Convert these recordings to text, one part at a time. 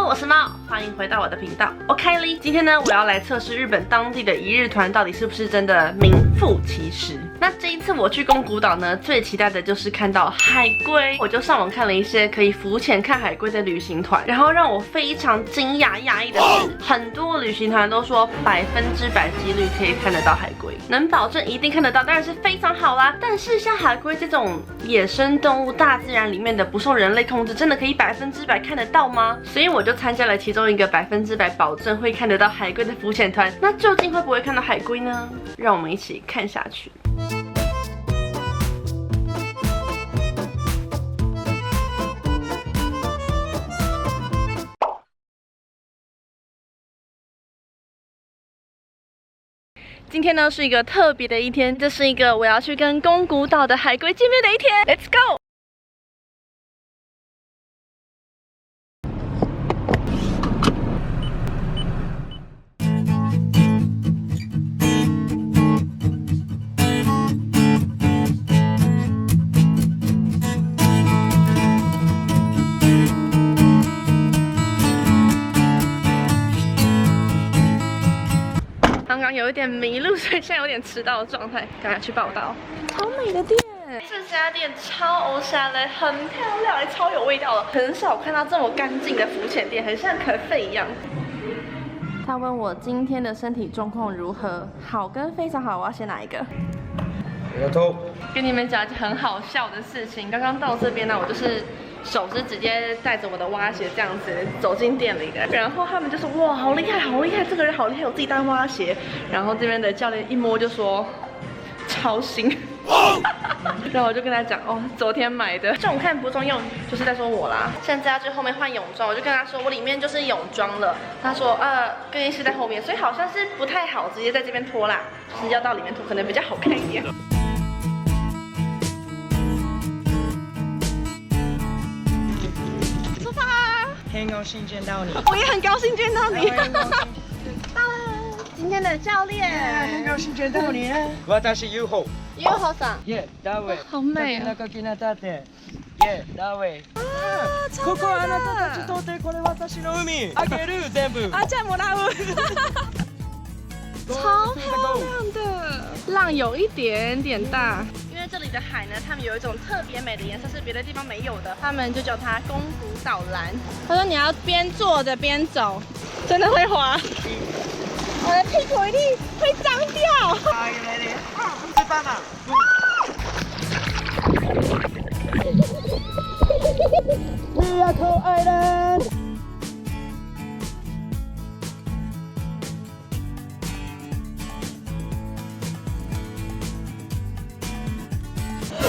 我是猫，欢迎回到我的频道。OK 哩，今天呢，我要来测试日本当地的一日团到底是不是真的名副其实。那这一次我去宫古岛呢，最期待的就是看到海龟。我就上网看了一些可以浮潜看海龟的旅行团，然后让我非常惊讶讶异的是，很多旅行团都说100%几率可以看得到海龟，能保证一定看得到，当然是非常好啦。但是像海龟这种野生动物，大自然里面的不受人类控制，真的可以100%看得到吗？所以我就参加了其中一个100%保证会看得到海龟的浮潜团。那究竟会不会看到海龟呢？让我们一起看下去。今天呢是一个特别的一天，这是一个我要去跟宫古岛的海龟见面的一天。Let's go！刚刚有一点迷路，所以现在有点迟到的状态，赶快去报到。超美的店，这家店超欧夏嘞，很漂亮，还超有味道的。很少看到这么干净的浮潜店，很像咖啡一样。他问我今天的身体状况如何，好跟非常好，我要选哪一个？跟你们讲一件很好笑的事情，刚刚到这边呢，我就是手是直接带着我的蛙鞋这样子走进店里的，然后他们就说哇好厉害好厉害，这个人好厉害，有自己带蛙鞋。然后这边的教练一摸就说超新，然后我就跟他讲哦，昨天买的。重看不重用，就是在说我啦。现在要去后面换泳装，我就跟他说我里面就是泳装了。他说更衣室在后面，所以好像是不太好直接在这边脱啦，就是要到里面脱可能比较好看一点。很高兴见到你，我也很高兴见到你。到了，今天的教练。很高興見到你。私 UFO さん。Yeah, that way。好美啊。中木なたて。Yeah, that way。ここあなたたち通ってこれ私の海。あげる全部。じゃあもらう。超漂亮的，浪有一点点大。因为这里的海呢，他们有一种特别美的颜色，是别的地方没有的，他们就叫它宫古岛蓝。他说你要边坐着边走，真的会滑，我的屁股一定会脏掉。吃饭了。Miracle Island。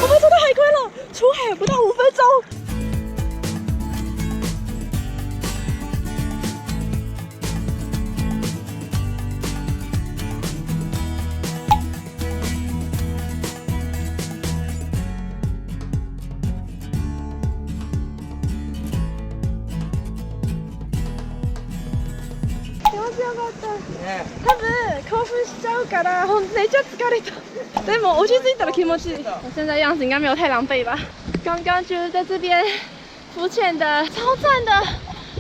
我们找到海龟了，出海不到5分钟。気持ちよかった。多分興奮しちゃうからめっちゃ疲れた。でも落ち着いたら気持ちいい。我现在样子应该没有太狼狈吧？刚刚觉得在这边浮潜的超赞的，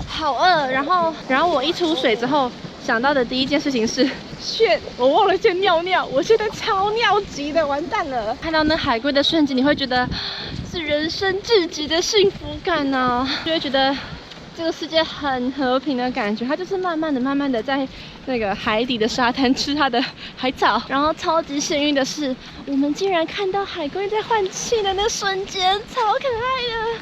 好饿。然后我一出水之后想到的第一件事情是，shit，我忘了先尿尿，我现在超尿急的，完蛋了。看到那海龟的瞬间，你会觉得是人生至极的幸福感呢，就会觉得这个世界很和平的感觉。它就是慢慢的在那个海底的沙滩吃它的海草，然后超级幸运的是，我们竟然看到海龟在换气的那瞬间，超可爱的。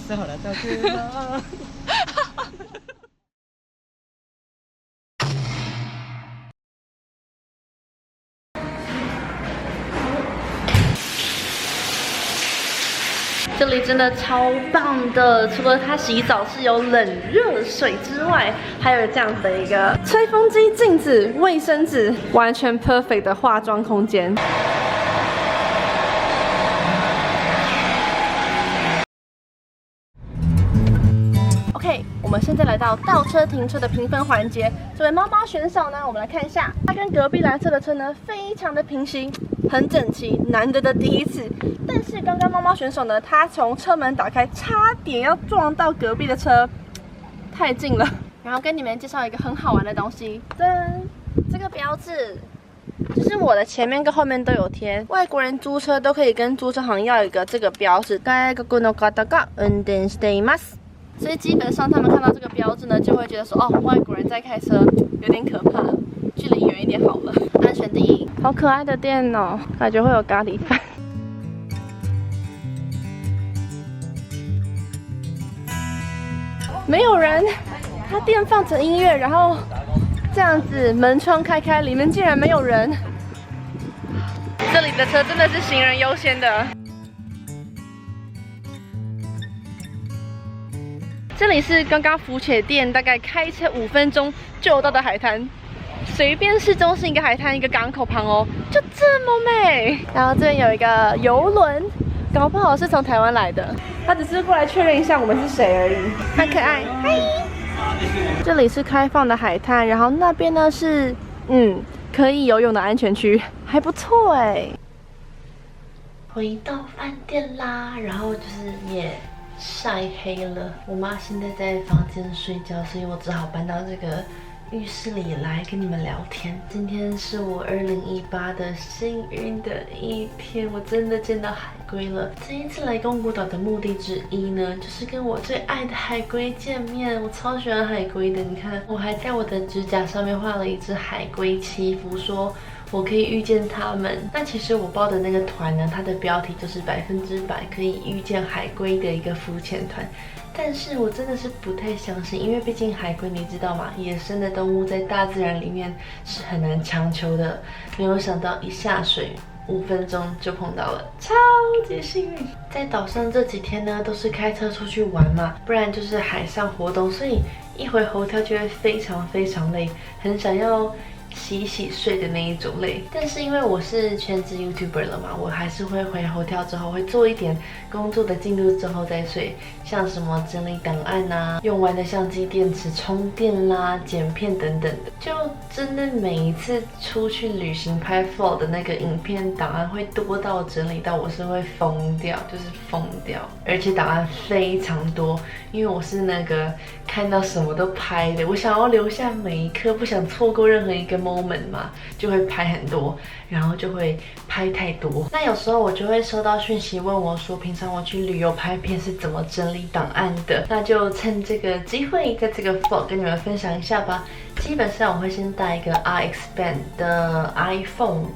青空と雲。这里真的超棒的，除了它洗澡是有冷热水之外，还有这样子的一个吹风机、镜子、卫生纸，完全 perfect 的化妆空间。OK，我们们现在来到倒车停车的评分环节。这位猫猫选手呢，我们来看一下，它跟隔壁蓝色的车呢，非常的平行，很整齐，难得的第一次。但是刚刚猫猫选手呢，他从车门打开，差点要撞到隔壁的车，太近了。然后跟你们介绍一个很好玩的东西，噔，这个标志。就是我的前面跟后面都有贴，外国人租车都可以跟租车行要一个这个标志，所以基本上他们看到这个标志呢，就会觉得说，哦，外国人在开车有点可怕，距离远一点好了，安全第一。好可爱的店哦，感觉会有咖喱饭。没有人，他店放着音乐，然后这样子门窗开开，里面竟然没有人。这里的车真的是行人优先的。这里是刚刚浮潜店，大概开车5分钟就到的海滩，随便市中心一个海滩，一个港口旁哦，就这么美。然后这边有一个游轮，搞不好是从台湾来的，他只是过来确认一下我们是谁而已，很可爱。嗨。这里是开放的海滩，然后那边呢是可以游泳的安全区，还不错哎。回到饭店啦，然后就是也晒黑了。我妈现在在房间睡觉，所以我只好搬到这个浴室里来跟你们聊天。今天是我2018的幸运的一天，我真的见到海龟了。这一次来宫古岛的目的之一呢，就是跟我最爱的海龟见面。我超喜欢海龟的，你看，我还在我的指甲上面画了一只海龟祈福，说我可以遇见它们。那其实我报的那个团呢，它的标题就是100%可以遇见海龟的一个浮潜团。但是我真的是不太相信，因为毕竟海龟你知道吗？野生的动物在大自然里面是很难强求的。没有想到一下水5分钟就碰到了，超级幸运。在岛上这几天呢，都是开车出去玩嘛，不然就是海上活动，所以一回hotel就会非常非常累，很想要洗洗睡的那一种累。但是因为我是全职 YouTuber 了嘛，我还是会回hotel之后会做一点工作的进度之后再睡，像什么整理档案啊，用完的相机电池充电啦，剪片等等的。就真的每一次出去旅行拍 vlog 的那个影片档案会多到整理到我是会疯掉，就是疯掉。而且档案非常多，因为我是那个看到什么都拍的，我想要留下每一刻，不想错过任何一个moment 嘛，就会拍很多，然后就会拍太多。那有时候我就会收到讯息问我说，平常我去旅游拍片是怎么整理档案的？那就趁这个机会，在这个 vlog 跟你们分享一下吧。基本上我会先带一个 RX-Band 的 iPhone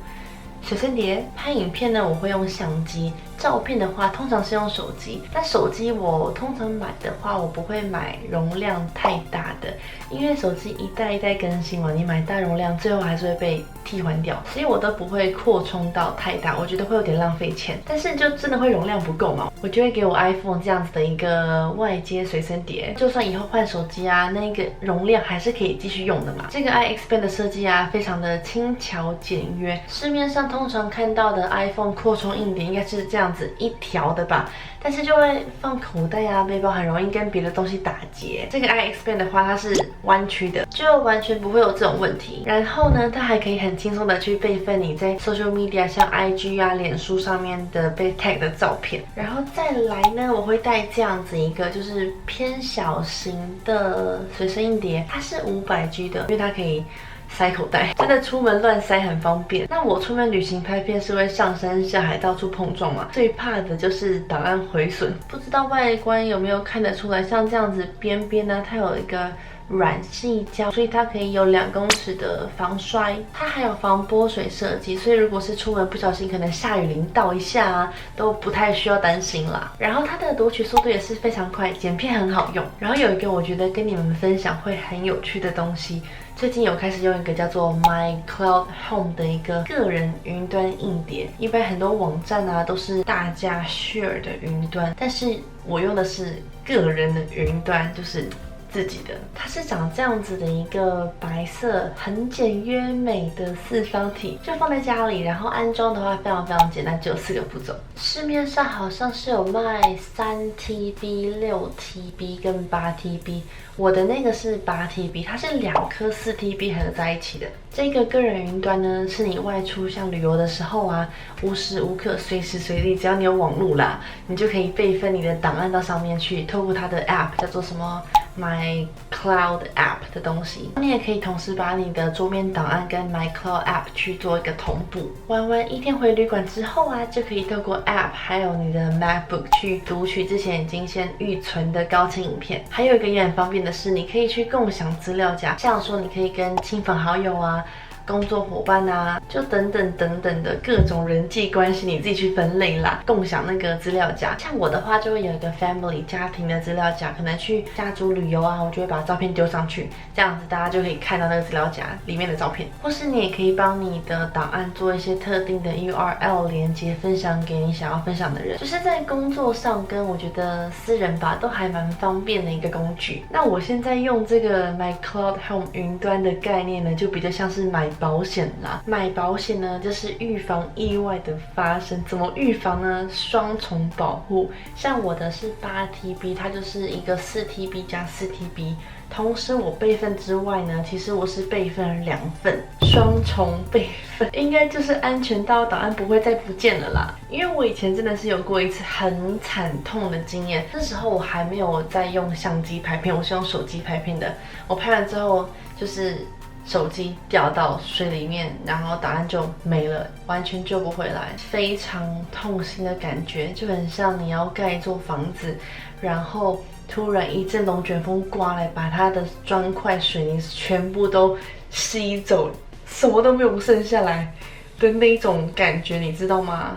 随身碟，拍影片呢我会用相机，照片的话通常是用手机。但手机我通常买的话，我不会买容量太大的，因为手机一代一代更新嘛，你买大容量最后还是会被替换掉，所以我都不会扩充到太大，我觉得会有点浪费钱。但是就真的会容量不够嘛，我就会给我 iPhone 这样子的一个外接随身碟，就算以后换手机啊，那个容量还是可以继续用的嘛。这个 RX-Band 的设计啊，非常的轻巧简约，市面上通常看到的 iPhone 扩充硬碟应该是这样子一条的吧，但是就会放口袋啊、背包，很容易跟别的东西打结。这个 RX-Band 的话，它是弯曲的，就完全不会有这种问题。然后呢，它还可以很轻松的去备份你在 social media 像 IG 啊、脸书上面的被 tag 的照片。然后再来呢，我会带这样子一个就是偏小型的随身硬碟，它是500G 的，因为它可以塞口袋，真的出门乱塞很方便。那我出门旅行拍片是会上山下海到处碰撞嘛，最怕的就是档案毁损。不知道外观有没有看得出来，像这样子边边呢，它有一个软细胶，所以它可以有2公尺的防摔，它还有防泼水设计，所以如果是出门不小心可能下雨淋到一下啊，都不太需要担心啦。然后它的读取速度也是非常快，剪片很好用。然后有一个我觉得跟你们分享会很有趣的东西，最近有开始用一个叫做 My Cloud Home 的一个个人云端硬碟。一般很多网站啊都是大家 share 的云端，但是我用的是个人的云端，就是自自己的。它是长这样子的一个白色很简约美的四方体，就放在家里，然后安装的话非常简单，只有4个步骤。市面上好像是有卖3TB、6TB 跟8TB，我的那个是8TB，它是2颗4TB 合在一起的。这个个人云端呢，是你外出像旅游的时候啊，无时无刻、随时随地，只要你有网路啦，你就可以备份你的档案到上面去，透过它的 App 叫做什么 My Cloud App 的东西，你也可以同时把你的桌面档案跟 My Cloud App 去做一个同步。玩完1天回旅馆之后啊，就可以透过 App 还有你的 MacBook 去读取之前已经先预存的高清影片。还有一个也很方便的是，你可以去共享资料夹，像说你可以跟亲朋好友啊、工作伙伴啊，就等等的各种人际关系，你自己去分类啦。共享那个资料夹，像我的话就会有一个 family 家庭的资料夹，可能去家族旅游啊，我就会把照片丢上去，这样子大家就可以看到那个资料夹里面的照片。或是你也可以帮你的档案做一些特定的 URL 连接，分享给你想要分享的人，就是在工作上跟我觉得私人吧都还蛮方便的一个工具。那我现在用这个 My Cloud Home 云端的概念呢，就比较像是买保险啦。买保险呢，就是预防意外的发生。怎么预防呢？双重保护。像我的是8TB，它就是一个4TB 加4TB。同时我备份之外呢，其实我是备份了2份，双重备份，应该就是安全到档案不会再不见了啦。因为我以前真的是有过一次很惨痛的经验，那时候我还没有在用相机拍片，我是用手机拍片的。我拍完之后就是手机掉到水里面，然后档案就没了，完全救不回来，非常痛心的感觉，就很像你要盖一座房子，然后突然一阵龙卷风刮来，把它的砖块、水泥全部都吸走，什么都没有剩下来的那种感觉，你知道吗？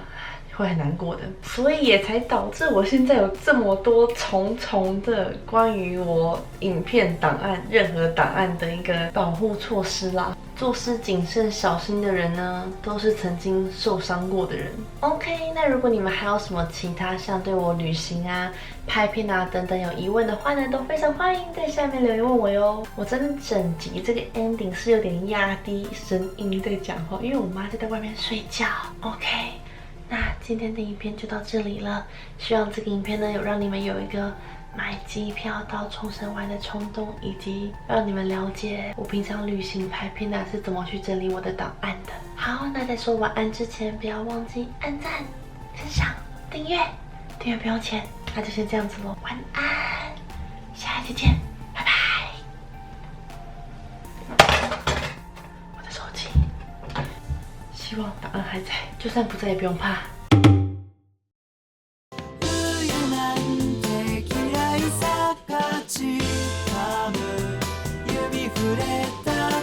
会很难过的，所以也才导致我现在有这么多重重的关于我影片档案、任何档案的一个保护措施啦。做事谨慎小心的人呢，都是曾经受伤过的人。OK， 那如果你们还有什么其他像对我旅行啊、拍片啊等等有疑问的话呢，都非常欢迎在下面留言问我哟。我真的整集这个 ending 是有点压低声音在讲话，因为我妈就在外面睡觉。OK。那今天的影片就到这里了，希望这个影片呢有让你们有一个买机票到冲绳玩的冲动，以及让你们了解我平常旅行拍片是怎么去整理我的档案的。好，那在说晚安之前，不要忘记按赞、分享、订阅，订阅不用钱，那就先这样子咯，晚安，下一期见，拜拜。我的手机，希望档案还在，就算不在也不用怕。